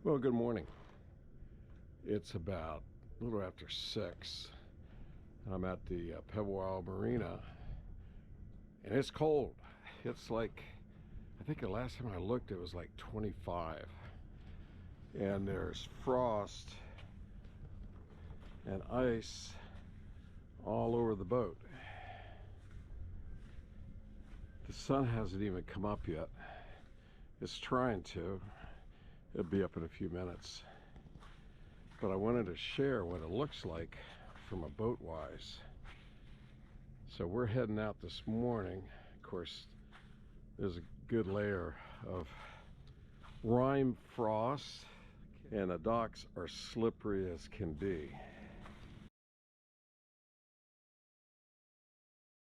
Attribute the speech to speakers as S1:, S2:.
S1: Well, good morning. It's about a little after 6. I'm at the Pebble Isle Marina, and it's cold. It's like, I think the last time I looked, it was like 25. And there's frost and ice all over the boat. The sun hasn't even come up yet. It's trying to. It'll be up in a few minutes. But I wanted to share what it looks like from a boat wise. So we're heading out this morning. Of course, there's a good layer of rime frost, and the docks are slippery as can be.